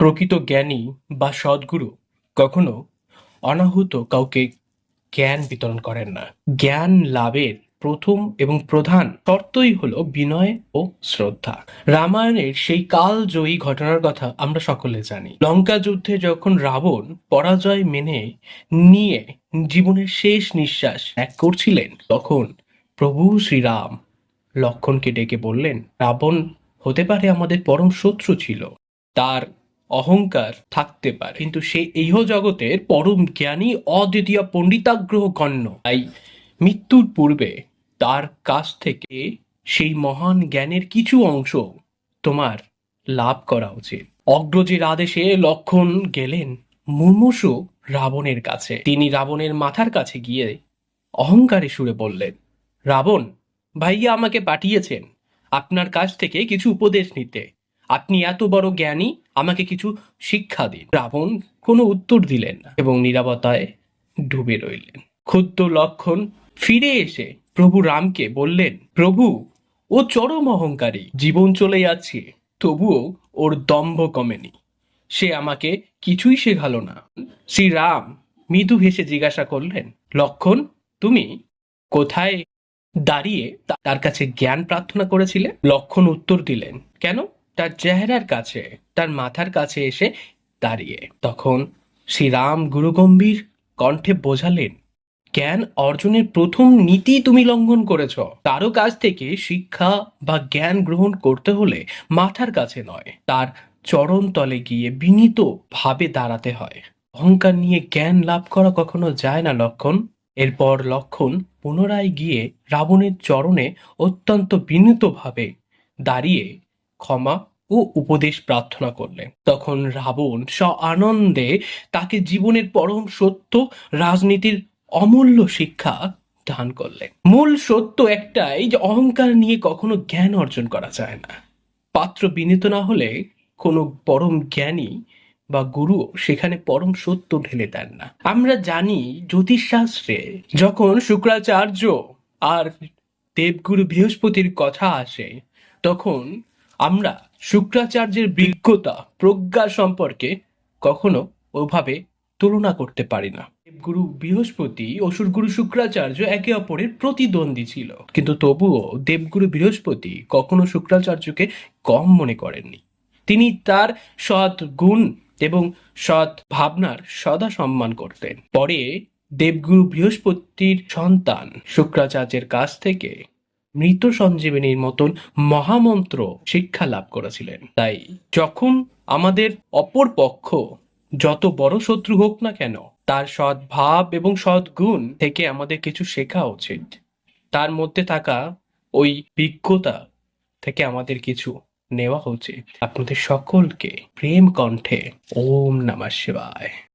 প্রকৃত জ্ঞানী বা সদ্গুরু কখনো অনাহূত কাউকে জ্ঞান বিতরণ করেন না। জ্ঞান লাভের প্রথম এবং প্রধান শর্তই হলো বিনয় ও শ্রদ্ধা। রামায়ণের সেই কালজয়ী ঘটনার কথা আমরা সকলে জানি। লঙ্কা যুদ্ধে যখন রাবণ পরাজয় মেনে নিয়ে জীবনের শেষ নিঃশ্বাস ত্যাগ করছিলেন, তখন প্রভু শ্রীরাম লক্ষ্মণকে ডেকে বললেন, রাবণ হতে পারে আমাদের পরম শত্রু ছিল, তার অহংকার থাকতে পারে, কিন্তু সে ইহ জগতের পরম জ্ঞানী অদ্বিতীয় পণ্ডিতাগ্রহ গণ্য। তাই মৃত্যুর পূর্বে তার কাছ থেকে সেই মহান জ্ঞানের কিছু অংশ তোমার লাভ করা উচিত। অগ্রজের আদেশে লক্ষ্মণ গেলেন মুমূর্ষু রাবণের কাছে। তিনি রাবণের মাথার কাছে গিয়ে অহংকারে সুরে বললেন, রাবণ ভাইয়া আমাকে পাঠিয়েছেন আপনার কাছ থেকে কিছু উপদেশ নিতে। আপনি এত বড় জ্ঞানী, আমাকে কিছু শিক্ষা দিন। রাবণ কোনো উত্তর দিলেন না এবং নীরবতায় ডুবে রইলেন। ক্ষুব্ধ লক্ষ্মণ ফিরে এসে প্রভু রামকে বললেন, প্রভু ও চরম অহংকারী, জীবন চলে যাচ্ছে তবুও ওর দম্ভ কমেনি, সে আমাকে কিছুই শেখালো না। শ্রীরাম মৃদু হেসে জিজ্ঞাসা করলেন, লক্ষ্মণ তুমি কোথায় দাঁড়িয়ে তার কাছে জ্ঞান প্রার্থনা করেছিলে? লক্ষ্মণ উত্তর দিলেন, কেন? তার চেহারার কাছে, তার মাথার কাছে এসে দাঁড়িয়ে। তখন শ্রীরাম গুরুগম্ভীর কণ্ঠে বোঝালেন, জ্ঞান অর্জনের প্রথম নীতি তুমি লঙ্ঘন করেছ। কারো কাছ থেকে শিক্ষা বা জ্ঞান গ্রহণ করতে হলে মাথার কাছে নয়, তার চরণ তলে গিয়ে বিনীত ভাবে দাঁড়াতে হয়। অহংকার নিয়ে জ্ঞান লাভ করা কখনো যায় না লক্ষণ। এরপর লক্ষণ পুনরায় গিয়ে রাবণের চরণে অত্যন্ত বিনীতভাবে দাঁড়িয়ে ক্ষমা ও উপদেশ প্রার্থনা করলেন। তখন রাবণ আনন্দে তাকে জীবনের পরম সত্য, রাজনীতির অমূল্য শিক্ষা দান করলেন। মূল সত্য একটাই, যে অহংকার নিয়ে কখনো জ্ঞান অর্জন করা যায় না। পাত্র বিনীত না হলে কোনো পরম জ্ঞানী বা গুরু সেখানে পরম সত্য ঢেলে দেন না। আমরা জানি জ্যোতিষশাস্ত্রে যখন শুক্রাচার্য আর দেবগুরু বৃহস্পতির কথা আসে, তখন আমরা শুক্রাচার্যের বিজ্ঞতা, প্রজ্ঞা সম্পর্কে কখনো ওভাবে তুলনা করতে পারি না। দেবগুরু বৃহস্পতি, অসুরগুরু শুক্রাচার্য একে অপরের প্রতিদ্বন্দ্বী ছিল, কিন্তু তবুও দেবগুরু বৃহস্পতি কখনো শুক্রাচার্যকে কম মনে করেননি। তিনি তার সৎ গুণ এবং সৎ ভাবনার সদা সম্মান করতেন। পরে দেবগুরু বৃহস্পতির সন্তান শুক্রাচার্যের কাছ থেকে মৃত সঞ্জীবনীর মতন মহামন্ত্র শিক্ষা লাভ করেছিলেন। তাই যখন আমাদের অপর পক্ষ যত বড় শত্রু হোক না কেন, তার সৎ ভাব এবং সৎ গুণ থেকে আমাদের কিছু শেখা উচিত। তার মধ্যে থাকা ওই বিজ্ঞতা থেকে আমাদের কিছু নেওয়া উচিত। আপনাদের সকলকে প্রেম কণ্ঠে ওম নমঃ শিবায়।